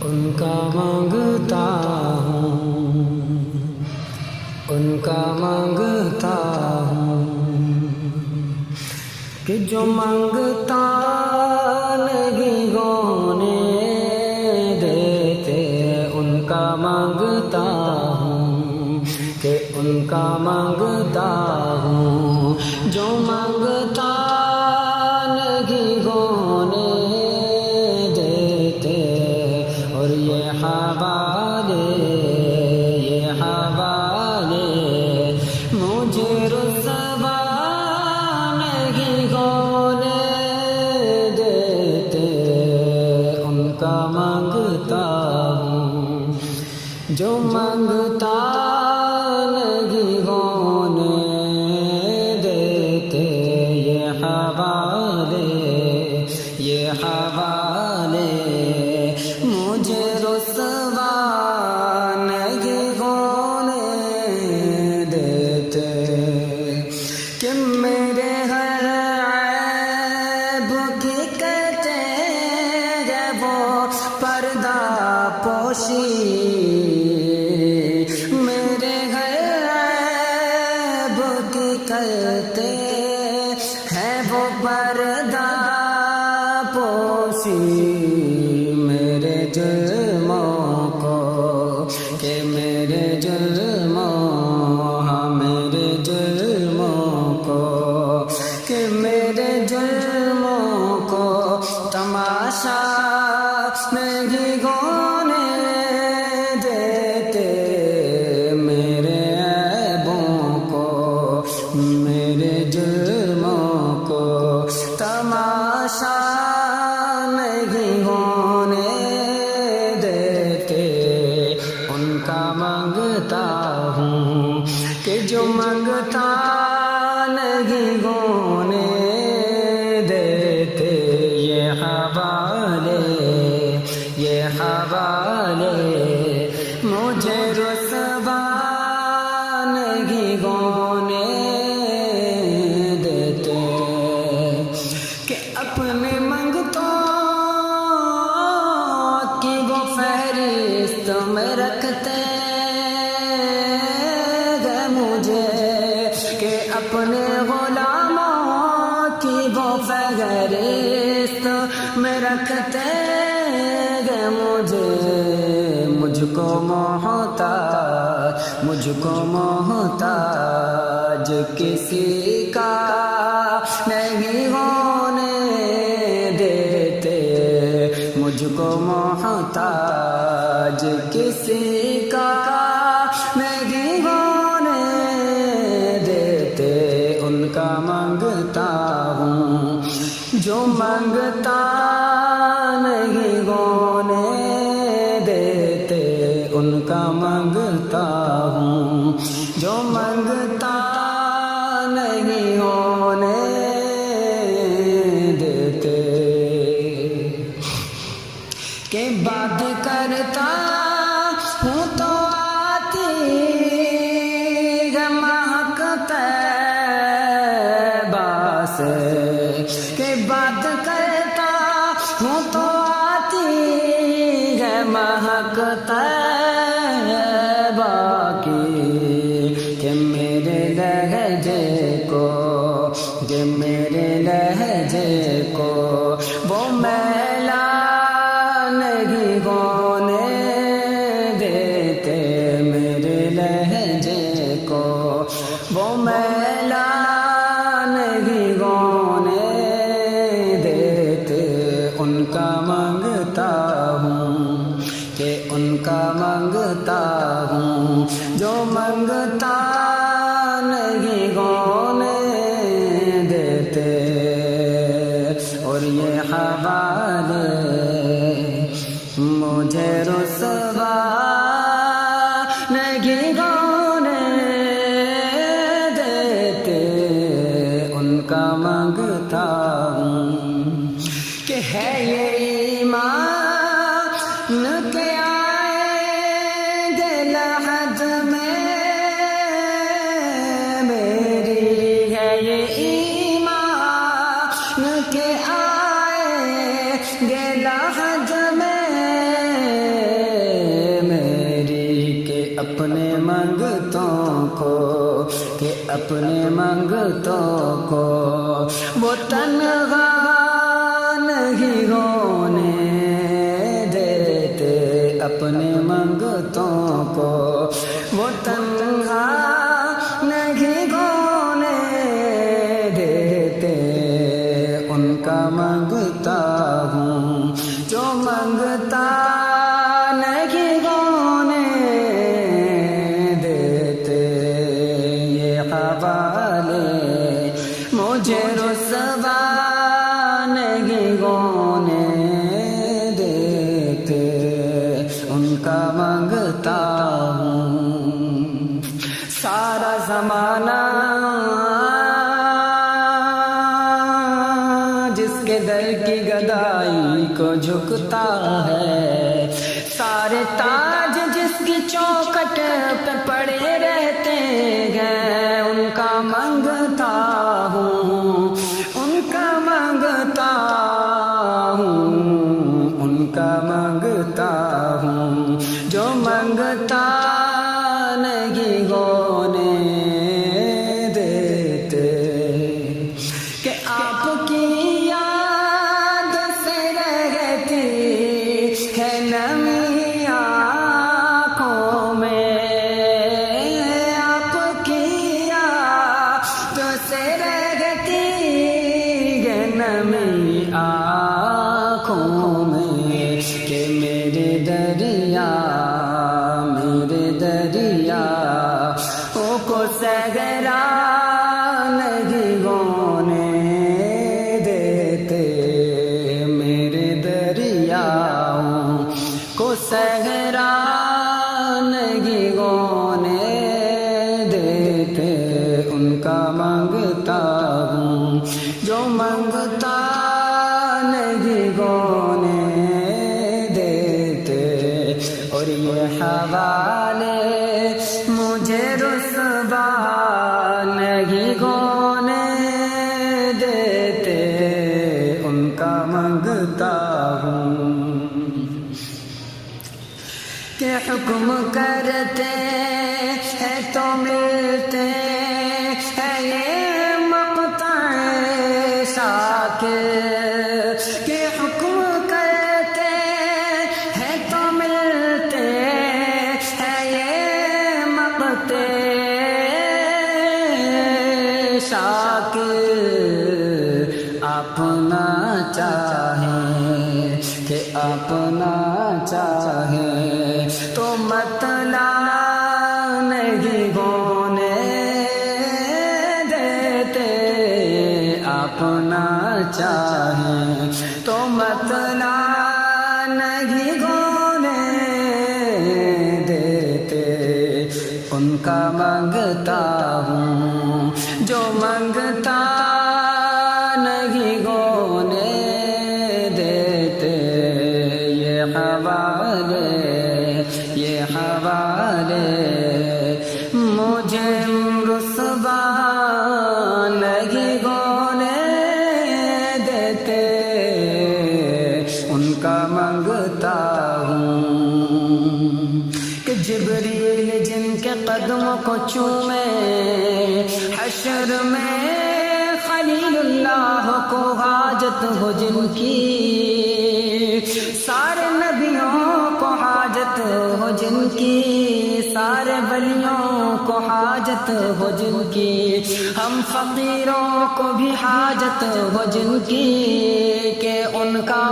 ان کا مانگتا ہوں، ان کا مانگتا ہوں کہ جو مانگتا نہیں ہونے دیتے، ان کا مانگتا ہوں کہ ان کا مانگتا ہوں، جو مانگتا نہیں ہونے دیتے، اور یہ حوالے مجھے رسوا نہیں ہونے دیتے، ان کا مانگتا ہوں، جو مانگتا نہیں ہونے دیتے، یہ حوالے مجھے رسوا نہیں ہونے دیتے، کہ میرے ہر عیب کی کہتے ہیں وہ پردہ پوشی، میرے ہر عیب کی کہتے ہیں وہ پردہ پوشی، میرے جرموں کو کہ میرے جرموں، ہاں میرے جرموں کو کہ میرے جرموں کو تماشا نہیں ہونے دیتے، میرے عیبوں کو میرے جرموں کو تماشا نہیں ہونے دیتے، ان کا مانگتا ہوں کہ جو مانگتا نہیں ہونے دیتے، یہ حوالے مجھے رسوا نہیں ہونے دیتے، کہ اپنے منگتوں کی وہ فہرست میں رکھتے ہیں مجھے، کہ اپنے غلاموں کی وہ فہرست میں رکھتے ہیں مجھے، مجھ کو محتاج کسی کا نہیں ہونے دیتے، مجھ کو محتاج کسی کا نہیں ہونے دیتے، ان کا مانگتا ہوں، جو مانگتا نہیں ہونے دیتے، ان کا مانگتا ہوں، جو مانگتا نہیں ہونے دیتے، کہ بات کرتا ہوں تو آتی ہے مہک طیبہ سے، کہ بات کرتا ہوں تو آتی ہے مہک طیبہ کی، کہ میرے لہجے کو وہ میلا نہیں ہونے دیتے، میرے لہجے کو وہ میلا نہیں ہونے دیتے، ان کا مانگتا ہوں کہ ان کا مانگتا ہوں، جو مانگتا نہیں ہونے دیتے، اور یہ حوالے مجھے رسوا نہیں ہونے دیتے، ان کا مانگتا ہوں، کہ ہے یہ ایمان کہ آئیں گے لحد میں میری، ہے یہ ایمان کہ آئیں گے لحد میں اپنے منگتوں کو، کہ اپنے منگتوں کو وہ تنہا نہیں ہونے دیتے، اپنے منگتوں کو وہ تنہا نہیں ہونے دیتے، ان کا منگتا ہوں جو منگتا نہیں ہونے دیتے، یہ حوالے مجھے رسوا نہیں ہونے دیتے، ان کا منگتا ہوں۔ سارا زمانہ جس کے در کی گدائی کو جھکتا ہے، سارے تاج جس کی چوکھٹ پہ پڑے رہتے ہیں، ان کا منگتا ہوں، ان کا منگتا ہوں، ان کا منگتا ہوں، جو منگتا نہیں ہونے دیتے، کہ آپ کی یاد سے رہتی ہے نمی آنکھوں میں، آپ کی یاد سے رہتی ہے نمی آنکھوں میں، کہ میرے دریا کو صحرا نہیں ہونے دیتے، میرے دریاؤں کو صحرا نہیں ہونے دیتے، ان کا منگتا ہوں جو منگتا نہیں ہونے دیتے، اور یہ حوالے مجھے رسوا نہیں ہونے دیتے، ان کا منگتا ہوں، کہ حکم کرتے ہیں تو ملتے ہیں یہ مقطع شاکر، کہ حکم کرتے ہیں تو ملتے ہیں یہ مقطع شاکر، اپنا چاہیں کہ اپنا چاہیں تو مطلع نہیں ہونے دیتے، اپنا چاہیں تو مطلع نہیں ہونے دیتے، ان کا منگتا ہوں جو منگتا نہیں ہونے دیتے، یہ حوالے مجھے رسوا نہیں ہونے دیتے، ان کا منگتا ہوں، کہ جبریل جن کے قدموں کو چومے، حشر میں خلیل اللہ کو حاجت ہو جن کی، سارے نبیوں کو حاجت ہو جن کی، سارے ولیوں کو حاجت ہو جن کی، ہم فقیروں کو بھی حاجت ہو جن کی، کہ ان کا